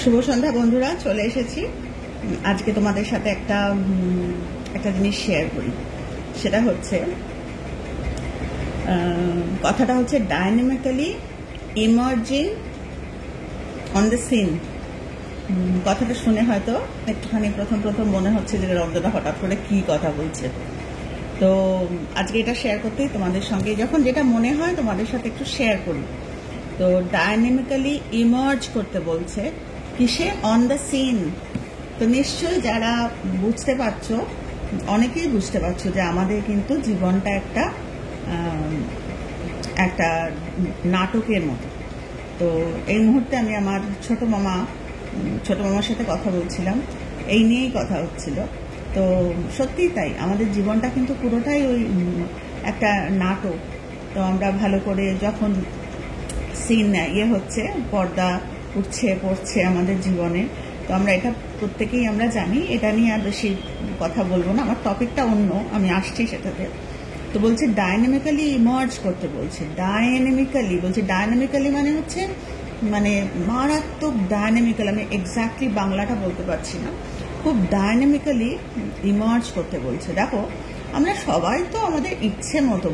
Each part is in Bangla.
শুভ সন্ধ্যা বন্ধুরা, চলে এসেছি আজকে তোমাদের সাথে একটা জিনিস শেয়ার করি। সেটা হচ্ছে কথাটা হচ্ছে dynamically emerging on the scene. কথাটা শুনে হয়তো একটুখানি প্রথম মনে হচ্ছে যে রঞ্জনা হঠাৎ করে কি কথা বলছে। তো আজকে এটা শেয়ার করতেই তোমাদের সঙ্গে যখন যেটা মনে হয় তোমাদের সাথে একটু শেয়ার করি। তো ডাইনামিক্যালি ইমার্জ করতে বলছে কিসে? On the scene. তো নিশ্চয়ই যারা বুঝতে পারছো, অনেকেই বুঝতে পারছো যে আমাদের কিন্তু জীবনটা একটা নাটকের মতো। তো এই মুহূর্তে আমি আমার ছোট মামার সাথে কথা বলছিলাম, এই নিয়েই কথা হচ্ছিল। তো সত্যিই তাই, আমাদের জীবনটা কিন্তু পুরোটাই ওই একটা নাটক। তো আমরা ভালো করে যখন সিন হচ্ছে, পর্দা পড়ছে আমাদের জীবনে, তো আমরা এটা প্রত্যেকেই আমরা জানি। এটা নিয়ে আর বেশি কথা বলবো না, আমার টপিকটা অন্য, আমি আসছি সেটাতে। তো বলছে ডাইনামিক্যালি ইমার্জ করতে বলছে। ডাইনামিক্যালি মানে হচ্ছে মারাত্মক ডাইনামিক্যাল। আমি এক্স্যাক্টলি বাংলাটা বলতে পারছি না। খুব ডাইনামিক্যালি ইমার্জ করতে বলছে। দেখো, আমরা সবাই তো আমাদের ইচ্ছে মতো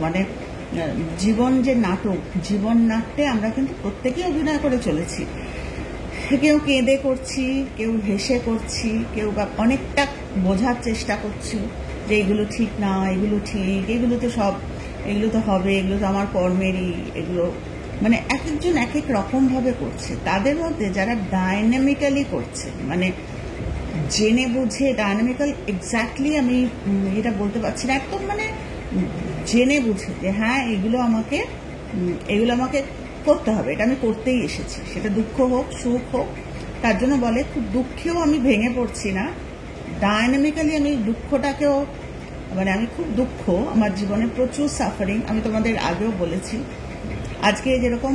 জীবন যে নাটক, জীবন নাট্যে আমরা কিন্তু প্রত্যেকেই অভিনয় করে চলেছি। কেউ কেঁদে করছি, কেউ হেসে করছি, কেউ বা অনেকটা বোঝার চেষ্টা করছি যে এগুলো ঠিক না, এগুলো ঠিক, এগুলো তো হবে, এগুলো তো আমার কর্মেরই, এগুলো এক একজন এক এক রকম ভাবে করছে। তাদের মধ্যে যারা ডাইনামিক্যালি করছে, জেনে বুঝে ডাইনামিক্যাল, এক্স্যাক্টলি আমি এটা বলতে পারছি না, একদম জেনে বুঝে যে হ্যাঁ এগুলো আমাকে করতে হবে, এটা আমি করতেই এসেছি, সেটা দুঃখ হোক সুখ হোক। তার জন্য বলে খুব দুঃখেও আমি ভেঙে পড়ছি না, ডাইনামিক্যালি আমি দুঃখটাকেও আমি খুব দুঃখ, আমার জীবনে প্রচুর সাফারিং, আমি তোমাদের আগেও বলেছি। আজকে যেরকম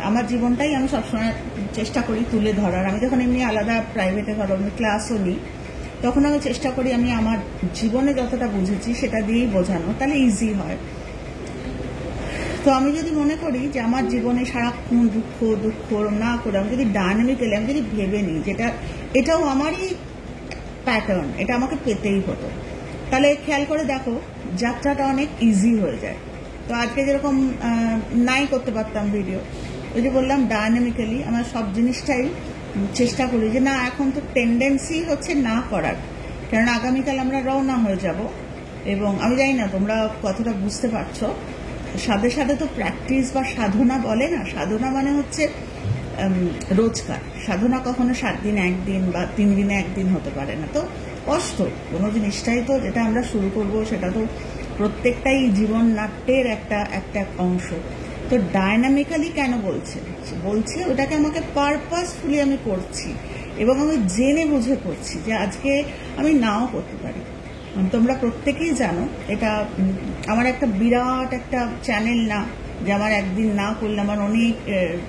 আমার জীবনটাই আমি সবসময় চেষ্টা করি তুলে ধরার। আমি যখন এমনি আলাদা প্রাইভেটে আমি ক্লাসও নিই, তখন আমি চেষ্টা করি আমি আমার জীবনে যতটা বুঝেছি সেটা দিয়েই বোঝানো, তাহলে ইজি হয়। তো আমি যদি মনে করি যে আমার জীবনে সারাক্ষণ দুঃখ না করে আমি যদি ডাইনামিক্যালি আমি যদি ভেবে নিই যেটা এটাও আমারই প্যাটার্ন, এটা আমাকে পেতেই হতো, তাহলে খেয়াল করে দেখো যাত্রাটা অনেক ইজি হয়ে যায়। তো আজকে যেরকম নাই করতে পারতাম ভিডিও, ওই যে বললাম ডাইনামিক্যালি আমার সব জিনিসটাই চেষ্টা করি যে না, এখন তো টেন্ডেন্সি হচ্ছে না করার, কারণ আগামীকাল আমরা রওনা হয়ে যাব। এবং আমি জানি না তোমরা কতটা বুঝতে পারছো, সাথে সাথে তো প্র্যাকটিস বা সাধনা বলে না, সাধনা হচ্ছে রোজকার সাধনা, কখনো 7 দিন একদিন বা 3 দিনে একদিন হতে পারে না। তো কষ্ট কোনো জিনিসটাই তো যেটা আমরা শুরু করব সেটা তো প্রত্যেকটাই জীবন নাট্যের একটা অংশ। তো ডাইনামিক্যালি কেন বলছে ওটাকে আমাকে পারপাসফুলি আমি করছি, এবং আমি জেনে বুঝে করছি যে আজকে আমি নাও করতে পারি। তোমরা প্রত্যেকেই জানো এটা আমার একটা বিরাট একটা চ্যানেল না, যে আমার একদিন না করলে আমার অনেক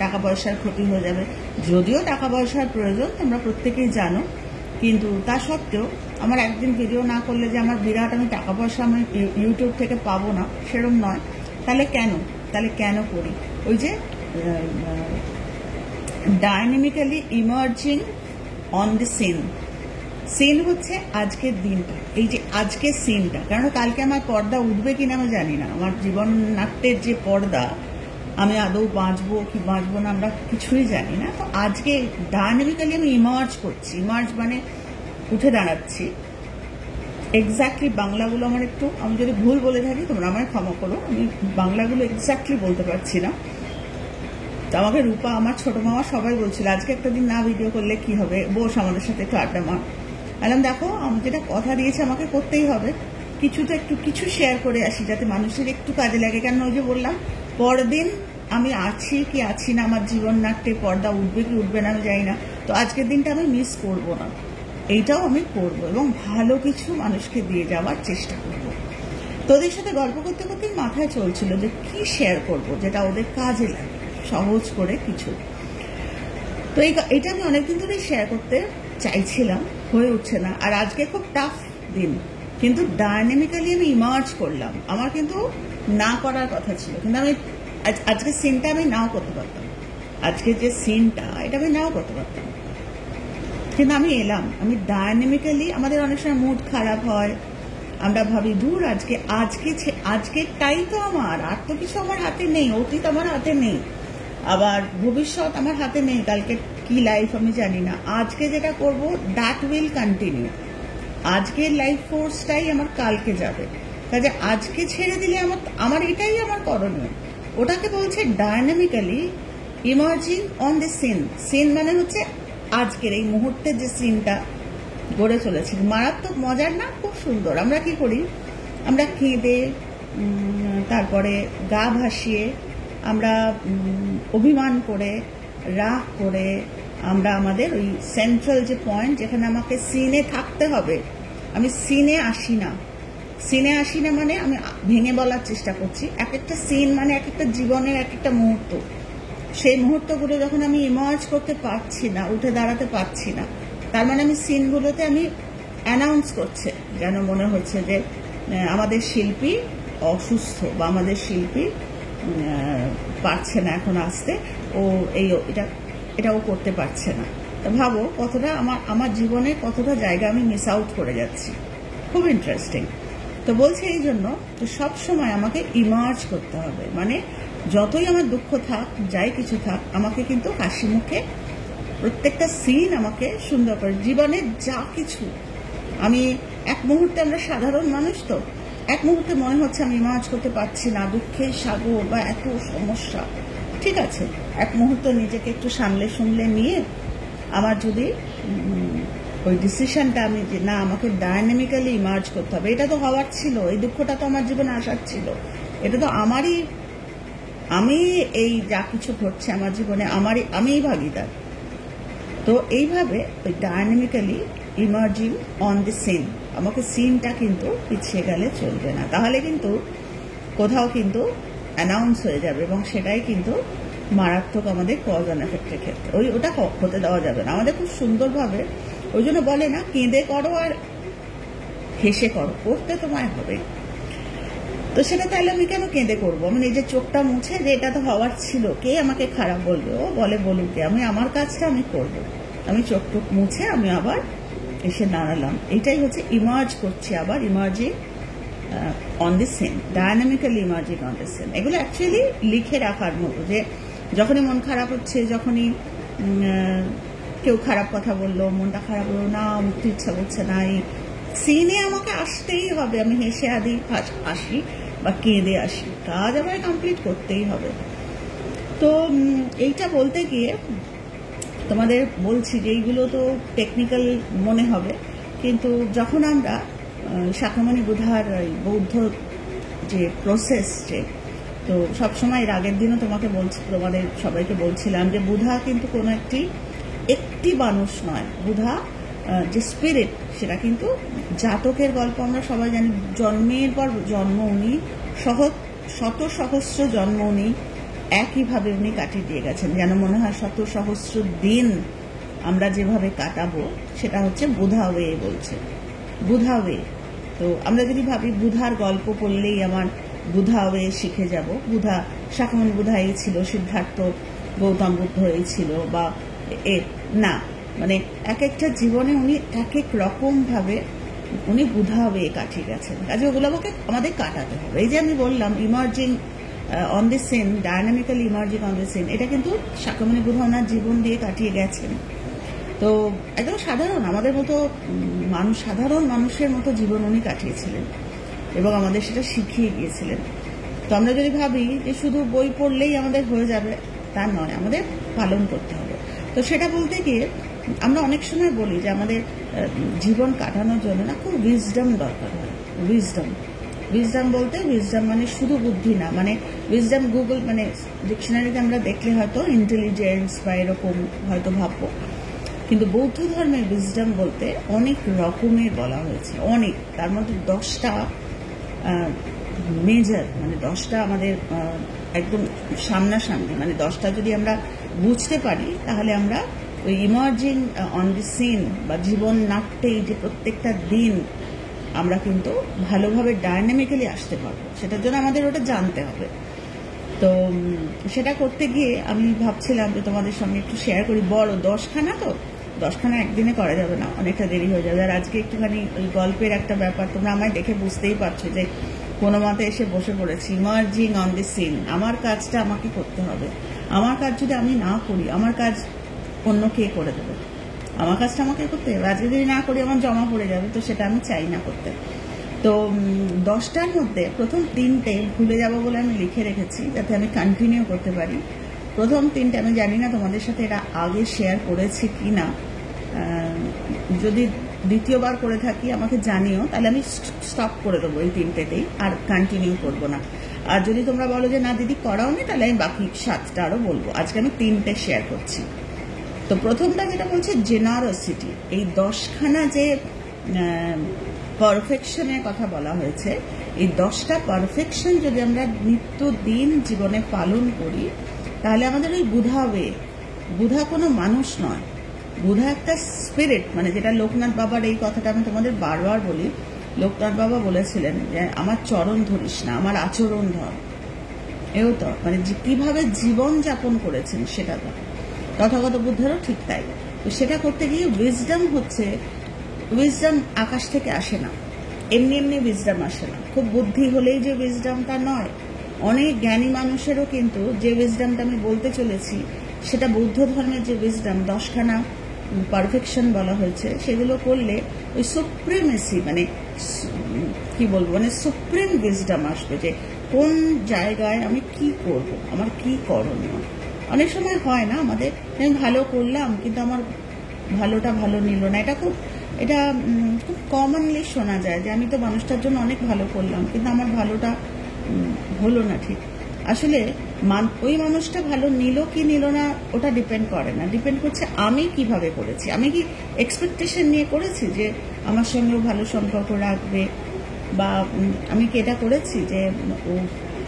টাকা পয়সার ক্ষতি হয়ে যাবে। যদিও টাকা পয়সার প্রয়োজন তোমরা প্রত্যেকেই জানো, কিন্তু তা সত্ত্বেও আমার একদিন ভিডিও না করলে যে আমার বিরাট আমি টাকা পয়সা আমি ইউটিউব থেকে পাবো না, সেরকম নয়। তাহলে কেন করি? ওই যে dynamically emerging on the scene হচ্ছে আজকের দিনটা, এই যে আজকের সিনটা, কারণ কালকে আমার পর্দা উঠবে কিনা আমি জানি না। আমার জীবন নাট্যের যে পর্দা, আমি আদৌ বাঁচবো কি বাঁচবো না আমরা কিছুই জানি না। তো আজকে ডাইনামিক্যালি আমি ইমার্জ করছি, উঠে দাঁড়াচ্ছি। এক্স্যাক্টলি বাংলাগুলো আমার আমি যদি ভুল বলে থাকি তোমরা আমায় ক্ষমা করো, আমি বাংলাগুলো এক্স্যাক্টলি বলতে পারছি না। তো আমাকে রূপা, আমার ছোট মামা সবাই বলছিল আজকে একটা দিন না ভিডিও করলে কি হবে, বস আমাদের সাথে একটু আড্ডা মার। বললাম দেখো, আমি যেটা কথা দিয়েছি আমাকে করতেই হবে, কিছু শেয়ার করে আসি যাতে মানুষের একটু কাজে লাগে। কেন ওই যে বললাম, পরদিন আমি আছি কি আছি না, আমার জীবন নাট্যে পর্দা উঠবে কি উঠবে না আমি জানি না। তো আজকের দিনটা আমি মিস করব না, এইটাও আমি করব, এবং ভালো কিছু মানুষকে দিয়ে যাওয়ার চেষ্টা করব। তোদের সাথে গল্প করতে করতেই মাথায় চলছিল যে কি শেয়ার করব যেটা ওদের কাজে লাগে, সহজ করে কিছু। তো এটা আমি অনেকদিন ধরেই শেয়ার করতে চাইছিলাম, হয়ে উঠছে না। আর আজকে খুব টাফ দিন, কিন্তু ডাইনামিক্যালি আমি ইমার্জ করলাম। আমার কিন্তু না করার কথা ছিল, কিন্তু আমি আজকে সিনটা আমি নাও করতে পারতাম, আজকে যে সিনটা এটা আমি নাও করতে পারতাম, কিন্তু আমি এলাম, আমি ডায়নামিক্যালি, আমাদের অনেক সময় মুড খারাপ হয়, আমরা ভাবি দূর আজকেরটাই তো আমার, আর তো কিছু আমার হাতে নেই, অতীত আমার হাতে নেই, আবার ভবিষ্যৎ আমার হাতে নেই, কালকে কি লাইফ আমি জানি না, আজকে যেটা করব দ্যাট উইল কন্টিনিউ, আজকের লাইফ ফোর্সটাই আমার কালকে যাবে, কাজে আজকে ছেড়ে দিলে আমার এটাই আমার করণীয়। ওটাকে বলছে ডায়নামিক্যালি ইমার্জিং অন দ্য সিন মানে হচ্ছে আজকের এই মুহূর্তের যে সিনটা গড়ে চলেছে, মারাত্মক মজার না, খুব সুন্দর। আমরা কি করি, আমরা কেঁদে, তারপরে গা ভাসিয়ে, আমরা অভিমান করে, রাগ করে, আমরা আমাদের ওই সেন্ট্রাল যে পয়েন্ট যেখানে আমাকে সিনে থাকতে হবে, আমি সিনে আসি না মানে আমি ভেঙে বলার চেষ্টা করছি, এক একটা সিন মানে এক একটা জীবনের এক একটা মুহূর্ত, সেই মুহূর্তগুলো যখন আমি ইমার্জ করতে পারছি না, উঠে দাঁড়াতে পারছি না, তার মানে আমি সিনগুলোতে আমি অ্যানাউন্স করছে, যেন মনে হচ্ছে যে আমাদের শিল্পী অসুস্থ বা আমাদের শিল্পী পারছে না এখন আসতে, ও এটাও করতে পারছে না। তো ভাবো কতটা আমার জীবনে কতটা জায়গা আমি মিস আউট করে যাচ্ছি, খুব ইন্টারেস্টিং। তো বলছে এই জন্য সব সময় আমাকে ইমার্জ করতে হবে, মানে যতই আমার দুঃখ থাক, যাই কিছু থাক, আমাকে কিন্তু হাসি মুখে প্রত্যেকটা সিন আমাকে সুন্দর করে, জীবনের যা কিছু আমি এক মুহূর্তে, আমরা সাধারণ মানুষ তো, এক মুহূর্তে মনে হচ্ছে আমি ইমার্জ করতে পারছি না, দুঃখের সাগর বা এত সমস্যা, ঠিক আছে, এক মুহূর্ত নিজেকে একটু সামলে নিয়ে আমার যদি ওই ডিসিশনটা আমি যে না, আমাকে ডায়নামিক্যালি ইমার্জ করতে হবে, এটা তো হওয়ার ছিল, এই দুঃখটা তো আমার জীবনে আসার ছিল, এটা তো আমি এই যা কিছু ঘটছে আমার জীবনে আমিই ভাগিদার। তো এইভাবে ওই ডায়নামিক্যালি ইমার্জিং অন দি সিন, আমাকে সিনটা কিন্তু পিছিয়ে গেলে চলবে না, তাহলে কিন্তু কোথাও কিন্তু অ্যানাউন্স হয়ে যাবে, এবং সেটাই কিন্তু মারাত্মক আমাদের কজ অ্যান্ড এফেক্টের ক্ষেত্রে ওটা হতে দেওয়া যাবে না। আমাদের খুব সুন্দরভাবে ওই জন্য বলে না, কেঁদে করো আর হেসে করো, করতে তোমায় হবে। তো সেটা তাহলে আমি কেন কেঁদে করবো? আমি নিজের চোখটা মুছে, যে এটা তো হওয়ার ছিল, কে আমাকে খারাপ বলবে, ও বলুক, আমি আমার কাজটা আমি করব, আমি চোখ মুছে আমি আবার এসে দাঁড়ালাম, এটাই হচ্ছে ইমার্জ করছি, আবার emerging on the scene, dynamically emerging on the scene. এগুলো অ্যাকচুয়ালি লিখে রাখার মতো, যে যখনই মন খারাপ হচ্ছে, যখনই কেউ খারাপ কথা বললো, মনটা খারাপ হলো না, মুক্তি ইচ্ছা করছে না, এই সিনে আমাকে আসতেই হবে, আমি হেসে আসি বা কেঁদে আসি, কাজ আমার কমপ্লিট করতেই হবে। তো এইটা বলতে গিয়ে তোমাদের বলছি যে এইগুলো তো টেকনিক্যাল মনে হবে, কিন্তু যখন আমরা শাখামণি বুধার বৌদ্ধ যে প্রসেস, যে তো সবসময় আগের দিনও তোমাদের সবাইকে বলছিলাম যে বুধা কিন্তু কোনো একটি মানুষ নয়, বুধা যে স্পিরিট, সেটা কিন্তু জাতকের গল্প আমরা সবাই জানি, জন্মের পর জন্ম উনি শত সহস্র জন্ম উনি একইভাবে উনি কাটিয়ে দিয়ে গেছেন, যেন মনে হয় শত সহস্র দিন আমরা যেভাবে কাটাবো, সেটা হচ্ছে বুধা ওয়ে বলছে, বুধা ওয়ে। তো আমরা যদি ভাবি বুধার গল্প পড়লেই আমার বুধা ওয়ে শিখে যাব, শাখামণি বুধা এই ছিল, সিদ্ধার্থ গৌতম বুদ্ধ এই ছিল, বা না, মানে এক একটা জীবনে উনি এক এক রকম ভাবে উনি বুধা ওয়ে কাটিয়ে গেছেন, কাজে ওগুলো আমাদের কাটাতে হবে। এই যে আমি বললাম emerging on the scene, dynamically emerging on the scene, এটা কিন্তু শাখামণি বুধা ওনার জীবন দিয়ে কাটিয়ে গেছেন। তো একদম সাধারণ আমাদের মতো সাধারণ মানুষের মতো জীবন উনি কাটিয়েছিলেন এবং আমাদের সেটা শিখিয়ে গিয়েছিলেন। তো আমরা যদি ভাবি যে শুধু বই পড়লেই আমাদের হয়ে যাবে, তা নয়, আমাদের পালন করতে হবে। তো সেটা বলতে গিয়ে আমরা অনেক সময় বলি যে আমাদের জীবন কাটানোর জন্য না খুব উইজডম দরকার হয়। উইজডম বলতে, উইজডম মানে শুধু বুদ্ধি না, মানে উইজডম গুগল মানে ডিকশনারিতে আমরা দেখলে হয়তো ইন্টেলিজেন্স বা এরকম হয়তো ভাববো, কিন্তু বৌদ্ধ ধর্মের উইজডম বলতে অনেক রকমের বলা হয়েছে, অনেক, তার মধ্যে 10টা মেজর, মানে 10টা আমাদের একদম সামনাসামনি, মানে 10টা যদি আমরা বুঝতে পারি, তাহলে আমরা ওই ইমার্জিং অন দি সিন বা জীবন নাট্যে যে প্রত্যেকটা দিন আমরা কিন্তু ভালোভাবে ডায়নামিক্যালি আসতে পারবো। সেটার জন্য আমাদের ওটা জানতে হবে। তো সেটা করতে গিয়ে আমি ভাবছিলাম যে তোমাদের সঙ্গে একটু শেয়ার করি, বড় 10খানা তো 10খানা একদিনে করা যাবে না, অনেকটা দেরি হয়ে যাবে। আর আজকে একটুখানি ওই গল্পের একটা ব্যাপার, তোমরা আমায় দেখে বুঝতেই পারছো যে কোনো মতে এসে বসে পড়েছি, ইমার্জিং অন দি সিন। আমার কাজটা আমাকে করতে হবে। আমার কাজ যদি আমি না করি, আমার কাজ অন্য কে করে দেবে? আমার কাজটা আমাকে করতে হবে। আজকে যদি না করি আমার জমা পড়ে যাবে, তো সেটা আমি চাই না করতে। তো 10টার মধ্যে প্রথম 3টে ভুলে যাবো বলে আমি লিখে রেখেছি, যাতে আমি কন্টিনিউ করতে পারি। প্রথম 3টে আমি জানি না তোমাদের সাথে এটা আগে শেয়ার করেছি কি না, যদি দ্বিতীয়বার করে থাকি আমাকে জানিও, তাহলে আমি স্টপ করে দেবো এই 3টেতেই, আর কন্টিনিউ করবো না। আর যদি তোমরা বলো যে না দিদি করাও নি, তাহলে আমি বাকি 7টা আরও বলবো। আজকে আমি 3টে শেয়ার করছি। তো প্রথমটা যেটা বলছে জেনারসিটি, এই 10খানা যে পারফেকশনের কথা বলা হয়েছে, এই 10টা পারফেকশন যদি আমরা নিত্যদিন জীবনে পালন করি, তাহলে আমাদের ওই বুধা বুধা কোনো মানুষ নয়, বুধা একটা স্পিরিট। মানে যেটা লোকনাথ বাবার, এই কথাটা আমি তোমাদের বারবার বলি, লোকনাথ বাবা বলেছিলেন যে আমার চরণ ধরিস না, আমার আচরণ ধর। এও তো মানে কিভাবে জীবন যাপন করেছেন সেটা তো তথাগত বুদ্ধেরও ঠিক তাই। তো সেটা করতে গিয়ে উইজডম হচ্ছে, উইজডম আকাশ থেকে আসে না, এমনি এমনি উইজডম আসে না। খুব বুদ্ধি হলেই যে উইজডমটা নয়, অনেক জ্ঞানী মানুষেরও কিন্তু যে উইজডমটা আমি বলতে চলেছি, সেটা বৌদ্ধ ধর্মের যে উইজডম, 10খানা পারফেকশন বলা হয়েছে, সেগুলো করলে ওই সুপ্রিমেসি, মানে কি বলবো, মানে সুপ্রিম উইজডম আসবে যে কোন জায়গায় আমি কি করব, আমার কি করণীয়। অনেক সময় হয় না আমাদের, আমি ভালো করলাম কিন্তু আমার ভালোটা ভালো নিল না। এটা খুব কমনলি শোনা যায় যে আমি তো মানুষটার জন্য অনেক ভালো করলাম, কিন্তু আমার ভালোটা হলো না ঠিক। আসলে ওই মানুষটা ভালো নিল কি নিল না ওটা ডিপেন্ড করে না, ডিপেন্ড করছে আমি কিভাবে করেছি। আমি কি এক্সপেকটেশন নিয়ে করেছি যে আমার সঙ্গেও ভালো সম্পর্ক রাখবে, বা আমি কি এটা করেছি যে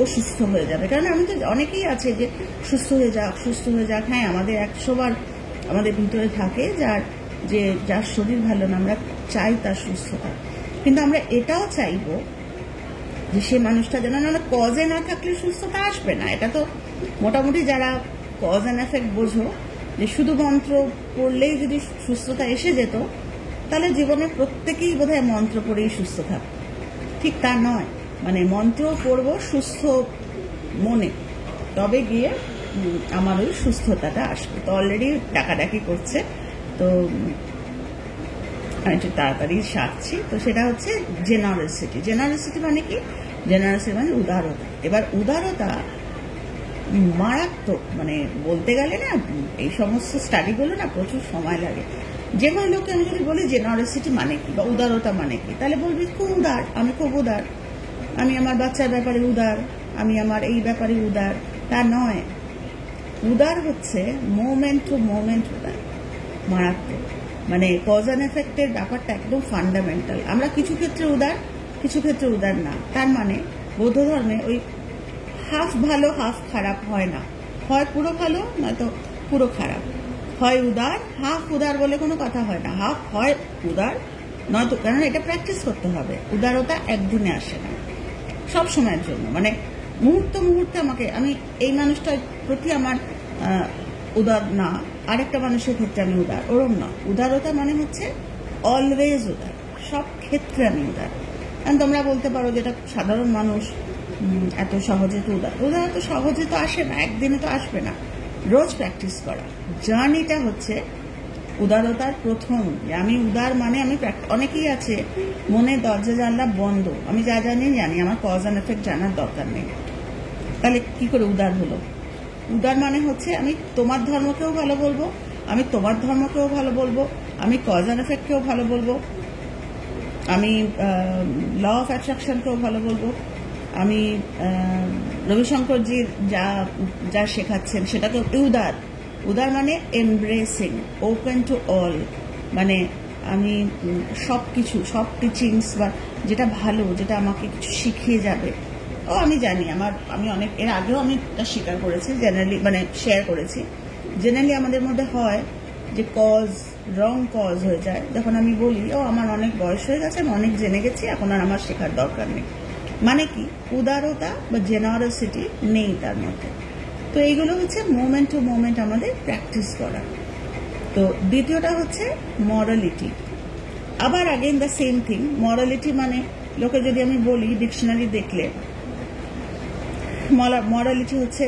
ও সুস্থ হয়ে যাবে। কারণ আমি তো, অনেকেই আছে যে সুস্থ হয়ে যাক। হ্যাঁ, আমাদের 100বার আমাদের ভিতরে থাকে যার শরীর ভালো না, আমরা চাই তার সুস্থতা, কিন্তু আমরা এটাও চাইবো যে সে মানুষটা যেন, না কজে না থাকলে সুস্থতা আসবে না। এটা তো মোটামুটি যারা কজ অ্যান্ড এফেক্ট বোঝো, যে শুধু মন্ত্র পড়লেই যদি সুস্থতা এসে যেত, তাহলে জীবনে প্রত্যেকেই বোধহয় মন্ত্র পড়েই সুস্থ থাকত। ঠিক তা নয়, মানে মন্ত্র পড়বো সুস্থ মনে, তবে গিয়ে আমার ওই সুস্থতাটা আসবে। তো অলরেডি ডাকাডাকি করছে, তো আমি একটু তাড়াতাড়ি সারছি। তো সেটা হচ্ছে জেনারসিটি। জেনারসিটি মানে কি? জেনারসিটি মানে উদারতা। এবার উদারতা মারাত্মক, মানে বলতে গেলে না এই সমস্ত স্টাডিগুলো না প্রচুর সময় লাগে। যে কোনো লোককে আমি যদি বলি জেনারসিটি মানে কি বা উদারতা মানে কি, তাহলে বলবি খুব উদার, আমি খুব উদার, আমি আমার বাচ্চার ব্যাপারে উদার, আমি আমার এই ব্যাপারে উদার। তা নয়, উদার হচ্ছে মোমেন্ট টু মোমেন্ট উদার, মারাত্মক। মানে কজ অ্যান্ড এফেক্টের ব্যাপারটা একদম ফান্ডামেন্টাল। আমরা কিছু ক্ষেত্রে উদার, কিছু ক্ষেত্রে উদার না। তার মানে বৌদ্ধ ধর্মে ওই হাফ ভালো হাফ খারাপ হয় না, হয় পুরো ভালো নয়তো পুরো খারাপ, হয় উদার হাফ উদার বলে কোনো কথা হয় না। হাফ হয় উদার নয়তো, কারণ এটা প্র্যাকটিস করতে হবে। উদারতা একদিনে আসে না, সব সময়ের জন্য। মানে মুহূর্তে আমি এই মানুষটার প্রতি আমার উদার না, আরেকটা মানুষের ক্ষেত্রে আমি উদার, ওরম না। উদারতা মানে হচ্ছে অলওয়েজ উদার, সব ক্ষেত্রে আমি উদার। কারণ তোমরা বলতে পারো যেটা সাধারণ মানুষ এত সহজে তো উদার এত সহজে তো আসে না, একদিনে তো আসবে না, রোজ প্র্যাকটিস করা। জার্নিটা হচ্ছে উদারতার প্রথম। আমি উদার মানে আমি, অনেকেই আছে মনে দরজা জানলা বন্ধ, আমি যা জানি, আমার কজ অ্যান্ড এফেক্ট জানার দরকার নেই। তাহলে কি করে উদার হলো? উদার মানে হচ্ছে আমি তোমার ধর্মকেও ভালো বলবো, আমি তোমার ধর্মকেও ভালো বলবো, আমি কজ অ্যান্ড এফেক্টকেও ভালো বলবো, আমি ল অফ অ্যাট্রাকশনকেও ভালো বলবো, আমি রবিশঙ্করজি যা শেখাচ্ছেন সেটাকে উদার। উদার মানে এমব্রেসিং, ওপেন টু অল। মানে আমি সব টিচিংস বা যেটা ভালো, যেটা আমাকে কিছু শিখিয়ে যাবে, আমি জানি। আমি অনেক এর আগেও আমি এটা স্বীকার করেছি, জেনারেলি মানে শেয়ার করেছি। জেনারেলি আমাদের মধ্যে হয় যে রং কজ হয়ে যায় যখন আমি বলি আমার অনেক বয়স হয়ে গেছে, আমি অনেক জেনে গেছি, এখন আর আমার শেখার দরকার নেই। মানে কি? উদারতা বা জেনারসিটি নেই তার মধ্যে। তো এইগুলো হচ্ছে মোমেন্ট টু মোমেন্ট আমাদের প্র্যাকটিস করা। তো দ্বিতীয়টা হচ্ছে মরালিটি। আবার again the same thing. Morality মানে লোকে যদি আমি বলি ডিকশনারি দেখলে মরালিটি হচ্ছে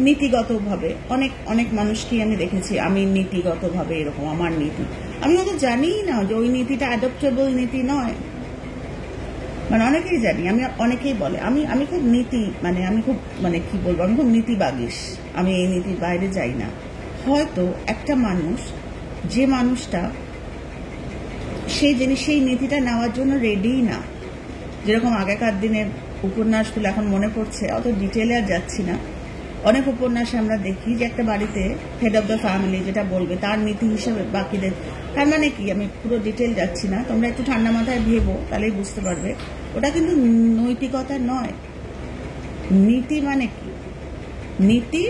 নীতিগতভাবে, অনেক অনেক মানুষকে আমি দেখেছি আমি নীতিগতভাবে এরকম আমার নীতি, আমি হয়তো জানিই না যে ওই নীতিটা অ্যাডপ্টেবল নীতি নয়। মানে অনেকেই জানি, আমি অনেকেই বলে আমি খুব নীতি, মানে আমি খুব মানে কি বলবো, আমি খুব নীতিবাগীশ, আমি এই নীতির বাইরে যাই না। হয়তো একটা মানুষ, যে মানুষটা সেই নীতিটা নেওয়ার জন্য রেডি না, যেরকম আগেকার দিনের উপন্যাসগুলো এখন মনে পড়ছে, অত ডিটেলে আর যাচ্ছি না, অনেক উপন্যাসে আমরা দেখি যে একটা বাড়িতে হেড অফ দ্য ফ্যামিলি যেটা বলবে তার নীতি হিসেবে বাকিদের, তার মানে কি, আমি পুরো ডিটেল যাচ্ছি না, তোমরা একটু ঠান্ডা মাথায় ভেবো তাহলেই বুঝতে পারবে। ওটা কিন্তু নৈতিকতা নয়। নীতি মানে কি? নীতি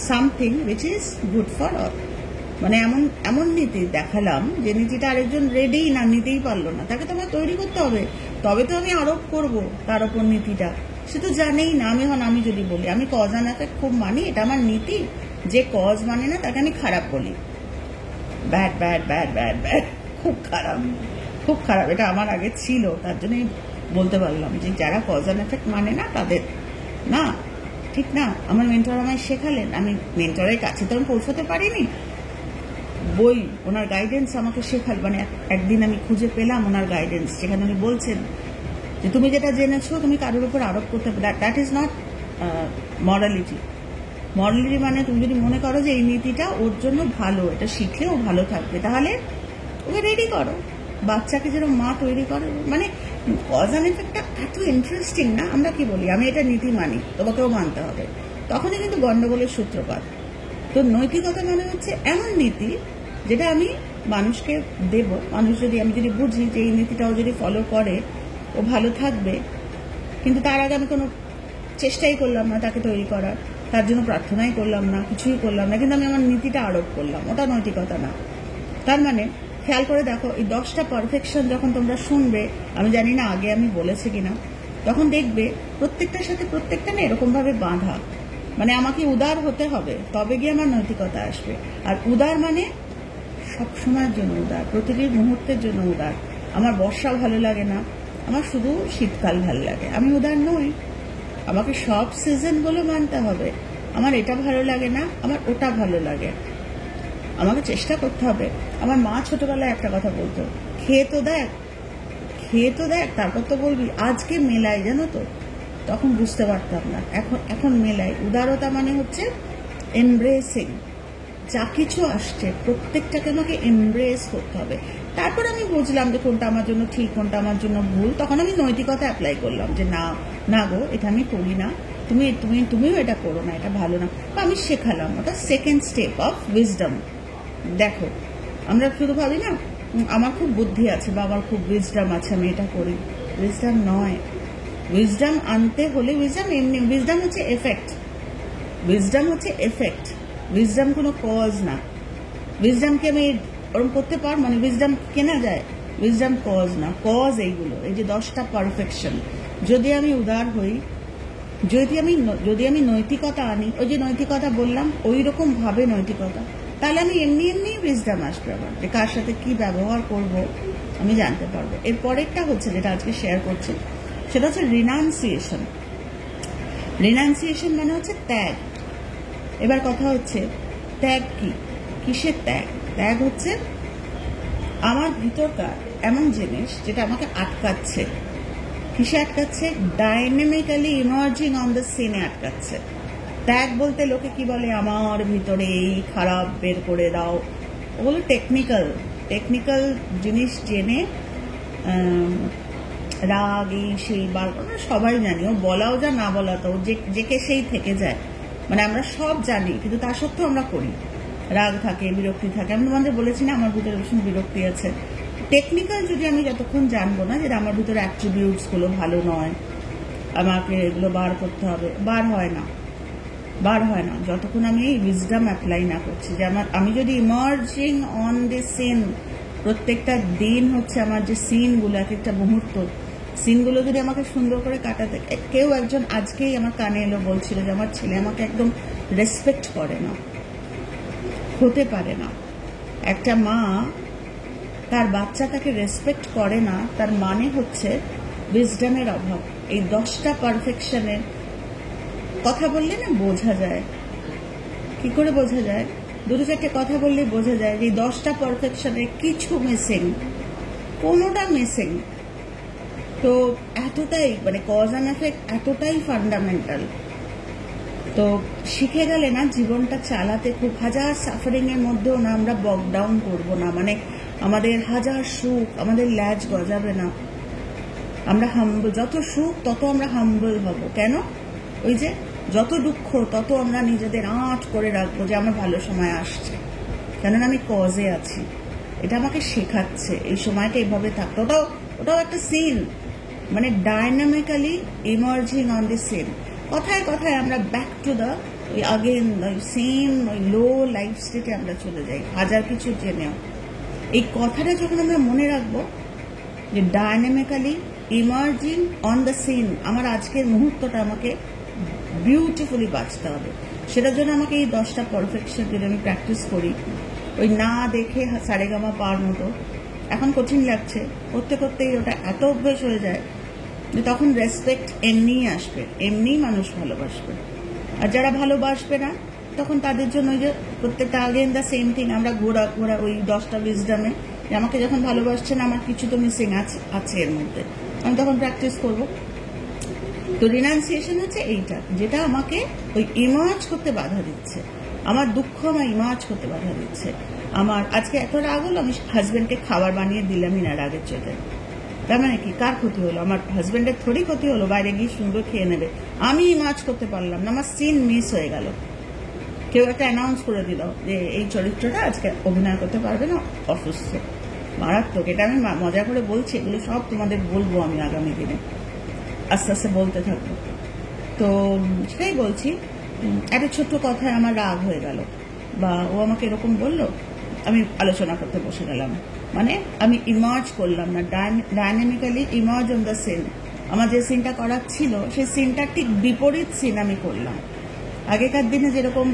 something which is good for all. মানে এমন নীতি দেখালাম যে নীতিটা আরেকজন রেডি না, নিতেই পারলো না, তাকে তোমার তৈরি করতে হবে, তবে তো আমি আরোপ করব তার ওপর নীতিটা। সে তো জানেই না। আমি যদি বলি আমি কজ অ্যান্ড এফেক্ট খুব মানি, এটা আমার নীতি, যে কজ মানে না তাকে আমি খারাপ বলি, bad bad bad bad bad, খুব খারাপ খুব খারাপ। এটা আমার আগে ছিল, তার জন্যই বলতে পারলাম যে যারা কজ অ্যান্ড এফেক্ট মানে না তাদের না, ঠিক না। আমার মেন্টর আমায় শেখালেন, আমি মেন্টরের কাছে তো আমি পৌঁছতে পারিনি, বই ওনার গাইডেন্স আমাকে শেখাল, মানে একদিন আমি খুঁজে পেলাম ওনার গাইডেন্স, যেখানে উনি বলছেন যে তুমি যেটা জেনেছো তুমি কারোর উপর আরোপ করতে পারো, that is not morality. Morality মানে তুমি যদি মনে করো যে এই নীতিটা ওর জন্য ভালো, এটা শিখলে ও ভালো থাকবে, তাহলে ওকে রেডি করো। বাচ্চাকে যেরকম মা তৈরি করে, মানে কজ অ্যান্ড এফেক্টটা এত ইন্টারেস্টিং না। আমরা কি বলি আমি এটা নীতি মানি, তোমাকেও মানতে হবে, তখনই কিন্তু গন্ডগোলের সূত্রপাত। তো নৈতিকতা মানে হচ্ছে এমন নীতি যেটা আমি মানুষকে দেব, মানুষ যদি আমি যদি বুঝি যে এই নীতিটাও যদি ফলো করে ও ভালো থাকবে, কিন্তু তার আগে আমি কোনো চেষ্টাই করলাম না তাকে তৈরি করার, তার জন্য প্রার্থনাই করলাম না, কিছুই করলাম না, কিন্তু আমি আমার নীতিটা আরোপ করলাম, ওটা নৈতিকতা না। তার মানে খেয়াল করে দেখো, এই 10টা পারফেকশন যখন তোমরা শুনবে, আমি জানি না আগে আমি বলেছি কিনা, তখন দেখবে প্রত্যেকটার সাথে প্রত্যেকটা না এরকমভাবে বাঁধা। মানে আমাকে উদার হতে হবে, তবে গিয়ে আমার নৈতিকতা আসবে। আর উদার মানে সবসময়ের জন্য উদার, প্রতিটি মুহূর্তের জন্য উদার। আমার বর্ষা ভালো লাগে না, আমার শুধু শীতকাল ভালো লাগে, আমি উদার নই। আমাকে সব সিজনগুলো মানতে হবে, আমার এটা ভালো লাগে না, আমার ওটা ভালো লাগে। আমাকে চেষ্টা করতে হবে। আমার মা ছোটবেলায় একটা কথা বলতো, খেয়ে তো দেখ তারপর তো বলবি আজকে মেলাই, জানো তো। তখন বুঝতে পারতাম না, এখন মেলাই। উদারতা মানে হচ্ছে এমব্রেসিং, যা কিছু আসছে প্রত্যেকটাকে আমাকে এমব্রেস করতে হবে। তারপর আমি বুঝলাম যে কোনটা আমার জন্য ঠিক, কোনটা আমার জন্য ভুল। তখন আমি নৈতিকতা অ্যাপ্লাই করলাম যে না গো, এটা আমি করি না, তুমিও এটা করো না, এটা ভালো না। আমি শেখালাম, ওটা সেকেন্ড স্টেপ অফ উইজডম। দেখো আমরা শুধু ভাবি না আমার খুব বুদ্ধি আছে বা আমার খুব উইজডম আছে, আমি এটা করি। উইজডম নয়। উইজডম আনতে হলে উইজডম হচ্ছে এফেক্ট, উইজডম কোনো কজ না। উইজডমকে আমি ওরকম করতে পার, মানে উইজডম কেনা যায়, উইজডম কজ না। কজ এইগুলো, এই যে 10টা পারফেকশন, যদি আমি উদার হই, যদি আমি নৈতিকতা আনি, ওই যে নৈতিকতা বললাম ওই রকম ভাবে নৈতিকতা, তাহলে আমি এমনি উইজডম আসবে আমার, যে কার সাথে কি ব্যবহার করব আমি জানতে পারবো। এর পরেরটা হচ্ছে যেটা আজকে শেয়ার করছি, সেটা হচ্ছে রিনাউন্সিয়েশন। রিনাউন্সিয়েশন মানে হচ্ছে ত্যাগ। এবার কথা হচ্ছে ত্যাগ কি, কিসের ত্যাগ? ত্যাগ হচ্ছে আমার ভিতরকার এমন জিনিস যেটা আমাকে আটকাচ্ছে। কিসে আটকাচ্ছে? ডাইনামিক্যালি ইমার্জিং অন দ্য সিনে আটকাচ্ছে। ত্যাগ বলতে লোকে কি বলে, আমার ভিতরে এই খারাপ বের করে দাও, ওগুলো টেকনিক্যাল জিনিস জেনে রাগ এই সেই বার, সবাই জানি, ও বলাও যা না বলা তো যে কে সেই থেকে যায়। মানে আমরা সব জানি, কিন্তু তা সত্ত্বেও আমরা করি। রাগ থাকে, বিরক্তি থাকে। আমি তোমাদের বলেছি না আমার ভিতরে ভীষণ বিরক্তি আছে। টেকনিক্যাল যদি আমি যতক্ষণ জানবো না যে আমার ভিতরে অ্যাট্রিবিউটস গুলো ভালো নয়, আমাকে এগুলো বার করতে হবে, বার হয় না যতক্ষণ আমি এই উইজডম অ্যাপ্লাই না করছি। যে আমি যদি ইমার্জিং অন দি সিন, প্রত্যেকটা দিন হচ্ছে আমার যে সিনগুলো, এক একটা মুহূর্ত, সিনগুলো যদি আমাকে সুন্দর করে কাটাতে। কেউ একজন আজকেই আমার কানে এলো, বলছিল যে আমার ছেলে আমাকে একদম রেসপেক্ট করে না, হতে পারে না। একটা মা তার বাচ্চা তাকে রেসপেক্ট করে না, তার মানে হচ্ছে উইজডমের অভাব। এই 10টা পারফেকশনের কথা বললে না বোঝা যায়। কি করে বোঝা যায়? 2-4টে কথা বললে বোঝা যায় যে 10টা পারফেকশনের কিছু মিসিং, কোনোটা মিসিং। তো এতটাই মানে কজ অ্যান্ড এফেক্ট এতটাই ফান্ডামেন্টাল। তো শিখে গেলে না জীবনটা চালাতে খুব হাজার সাফারিং এর মধ্যেও না আমরা বক ডাউন করবো না, মানে আমাদের হাজার সুখ আমাদের ল্যাজ গজাবে না। আমরা হাম্বল, যত সুখ তত আমরা হাম্বল হব। কেন? ওই যে যত দুঃখ তত আমরা নিজেদের আঁট করে রাখবো যে আমার ভালো সময় আসছে, কেননা আমি কজে আছি। এটা আমাকে শেখাচ্ছে এই সময়টা এভাবে থাকতো। ওটাও একটা সিন, মানে dynamically emerging on the scene. কথায় কথায় আমরা ব্যাক টু দ্য ওই আগেন ওই সেম ওই লো লাইফ স্টেটে আমরা চলে যাই, হাজার কিছু জেনেও। এই কথাটা যখন আমরা মনে রাখবো যে dynamically emerging on the scene, আমার আজকের মুহূর্তটা আমাকে বিউটিফুলি বাঁচতে হবে। সেটার জন্য আমাকে এই 10টা পারফেকশন যদি আমি প্র্যাকটিস করি, ওই না দেখে সারেগামা পাওয়ার মতো, এখন কঠিন লাগছে, করতে করতেই ওটা এত অভ্যেস হয়ে যায় যে তখন রেসপেক্ট এমনিই আসবে, এমনিই মানুষ ভালোবাসবে। আর যারা ভালোবাসবে না তখন তাদের জন্য ওই যে প্রত্যেকটা আগেন দ্য সেম থিং, আমরা ঘোরা ওই 10টা উইজডমে যে আমাকে যখন ভালোবাসছে না আমার কিছু তো মিসিং আছে এর মধ্যে, আমি তখন প্র্যাকটিস করব। তো রিনাউন্সিয়েশন হচ্ছে এইটা, যেটা আমাকে ওই ইমার্জ করতে বাধা দিচ্ছে, আমার দুঃখ আমার ইমার্জ করতে বাধা দিচ্ছে। আমার আজকে এত রাগ হলো, আমি হাজবেন্ডকে খাবার বানিয়ে দিলামই না রাগের চোটে। তার মানে কি, কার ক্ষতি হলো? আমার হাজবেন্ডের থোড়ি ক্ষতি হলো, বাইরে গিয়ে সুন্দর খেয়ে নেবে। আমি ইমার্জ করতে পারলাম না, আমার সিন মিস হয়ে গেল। কেউ একটা অ্যানাউন্স করে দিল যে এই চরিত্রটা আজকে অভিনয় করতে পারবে না, অসুস্থ। মারাত্মক। এটা আমি মজা করে বলছি, এগুলো সব তোমাদের বলবো আমি আগামী দিনে, আস্তে আস্তে বলতে থাকবো। তো সেটাই বলছি, একটা ছোট্ট কথায় আমার রাগ হয়ে গেল, বা ও আমাকে এরকম বললো, আমি আলোচনা করতে বসে গেলাম, মানে আমি ইমার্জ করলাম না, dynamically emerge on the scene. আমার যে সিনটা করার ছিল সেই সিনটার ঠিক বিপরীত সিন আমি করলাম। আগেকার দিনে যেরকম,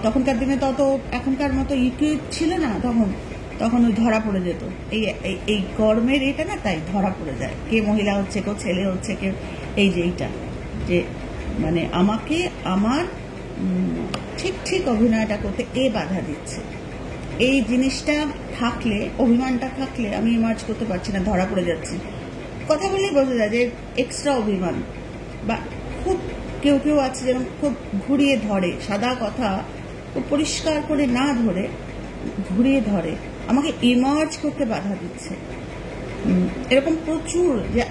তখনকার দিনে তত এখনকার মতো ইকুইপ ছিল না, তখন ওই ধরা পড়ে যেত। এই কর্মের এটা না, তাই ধরা পড়ে যায়, কে মহিলা হচ্ছে, কেউ ছেলে হচ্ছে, কেউ এই যে এইটা যে মানে আমাকে আমার ঠিক অভিনয়টা করতে বাধা দিচ্ছে। এই জিনিসটা থাকলে, অভিমানটা থাকলে আমি ইমার্জ করতে পারছি না, ধরা পড়ে যাচ্ছি। কথা বললেই বোঝা যায় যে এক্সট্রা অভিমান, বা খুব কেউ আছে যেরকম খুব ঘুরিয়ে ধরে, সাদা কথা খুব পরিষ্কার করে না ধরে ঘুরিয়ে ধরে, আমাকে ইমার্জ করতে বাধা দিচ্ছে। এরকম প্রচুর, যে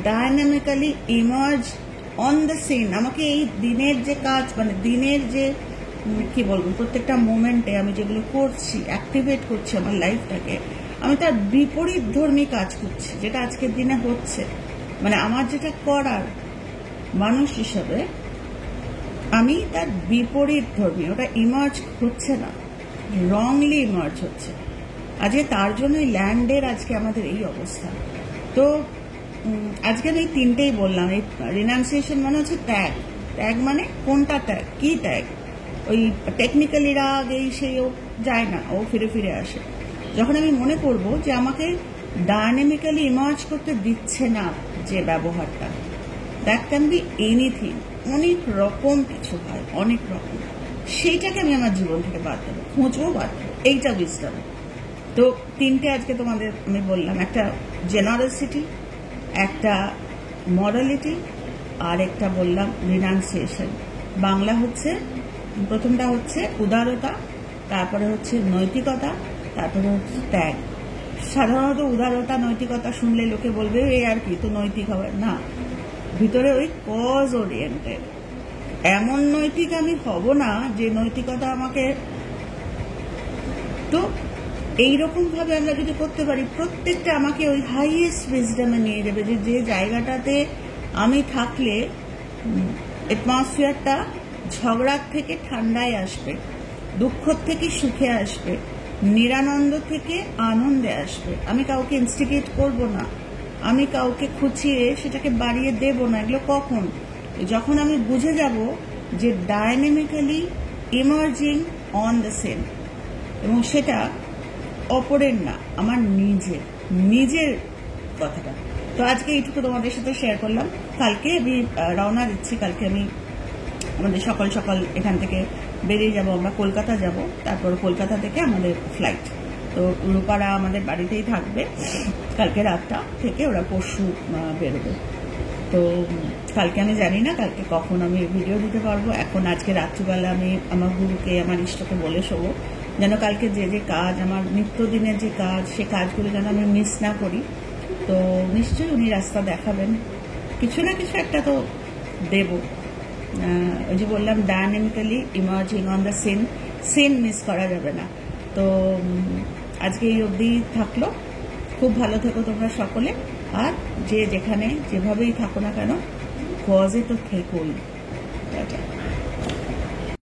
dynamically emerge on the scene, আমাকে এই দিনের যে কাজ, মানে দিনের যে কি বলবো, প্রত্যেকটা মোমেন্টে আমি যেগুলো করছি, অ্যাক্টিভেট করছি আমার লাইফটাকে, আমি তার বিপরীত ধর্মী কাজ করছি, যেটা আজকের দিনে হচ্ছে। মানে আমার যেটা করার মানুষ হিসাবে আমি তার বিপরীত ধর্মী, ওটা ইমার্জ হচ্ছে না, রংলি ইমার্জ হচ্ছে। আজকে তার জন্যই ল্যান্ডের আজকে আমাদের এই অবস্থা। তো আজকে আমি 3টেই বললাম। এই রিনাউন্সিয়েশন মানে হচ্ছে ত্যাগ। ত্যাগ মানে কোনটা ত্যাগ, কি ত্যাগ? ওই টেকনিক্যালি রাগ এই সেইও যায় না, ও ফিরে ফিরে আসে। যখন আমি মনে করব যে আমাকে ডাইনামিক্যালি ইমার্জ করতে দিচ্ছে না যে ব্যবহারটা, দ্যাট ক্যান বি এনিথিং, অনেক রকম কিছু হয়, অনেক রকম, সেইটাকে আমি আমার জীবন থেকে বাদ দেবো, খুঁজবো, বাদ দেবো। এইটা উইজডম। তো 3টে আজকে তোমাদের আমি বললাম, একটা জেনারসিটি, একটা মরালিটি, আর একটা বললাম রিনাউন্সিয়েশন। বাংলা হচ্ছে, প্রথমটা হচ্ছে উদারতা, তারপরে হচ্ছে নৈতিকতা, তারপরে হচ্ছে ত্যাগ। সাধারণত উদারতা নৈতিকতা শুনলে লোকে বলবে এই আর কি, তো নৈতিক হবে না, ভিতরে ওই কজ ওরিয়েন্টেড। এমন নৈতিক আমি হব না যে নৈতিকতা আমাকে, তো এইরকম ভাবে আমরা যদি করতে পারি, প্রত্যেকটা আমাকে ওই হাইয়েস্ট উইজডমে নিয়ে যাবে, যে জায়গাটাতে আমি থাকলে অ্যাটমসফিয়ারটা ঝগড়ার থেকে ঠান্ডায় আসবে, দুঃখ থেকে সুখে আসবে, নিরানন্দ থেকে আনন্দে আসবে। আমি কাউকে ইনস্টিগেট করব না, আমি কাউকে খুঁচিয়ে সেটাকে বাড়িয়ে দেব না। এগুলো কখন? যখন আমি বুঝে যাব যে dynamically emerging on the same, এবং সেটা অপরের না, আমার নিজের কথাটা। তো আজকে এইটুকু তোমাদের সাথে শেয়ার করলাম। কালকে আমি রওনা দিচ্ছি, কালকে আমি আমাদের সকাল সকাল এখান থেকে বেরিয়ে যাব, আমরা কলকাতা যাব, তারপর কলকাতা থেকে আমাদের ফ্লাইট। তো রূপারা আমাদের বাড়িতেই থাকবে কালকে রাতটা থেকে, ওরা পরশু বেরোবে। তো কালকে আমি জানি না কালকে কখন আমি ভিডিও দিতে পারবো। এখন আজকে রাত্রিবেলা আমি আমার গুরুকে, আমার ইষ্টকে বলে শোবো যেন কালকে যে কাজ, আমার নিত্যদিনের যে কাজ, সে কাজগুলো যেন আমি মিস না করি। তো নিশ্চয়ই উনি রাস্তা দেখাবেন, কিছু না কিছু একটা তো দেব। ওই যে বললাম, dynamically emerging on the scene miss করা যাবে না। তো আজকে এই অবধি থাকলো। খুব ভালো থেকো তোমরা সকলে, আর যে যেখানে যেভাবেই থাকো না কেন, কজে তো থেকোই।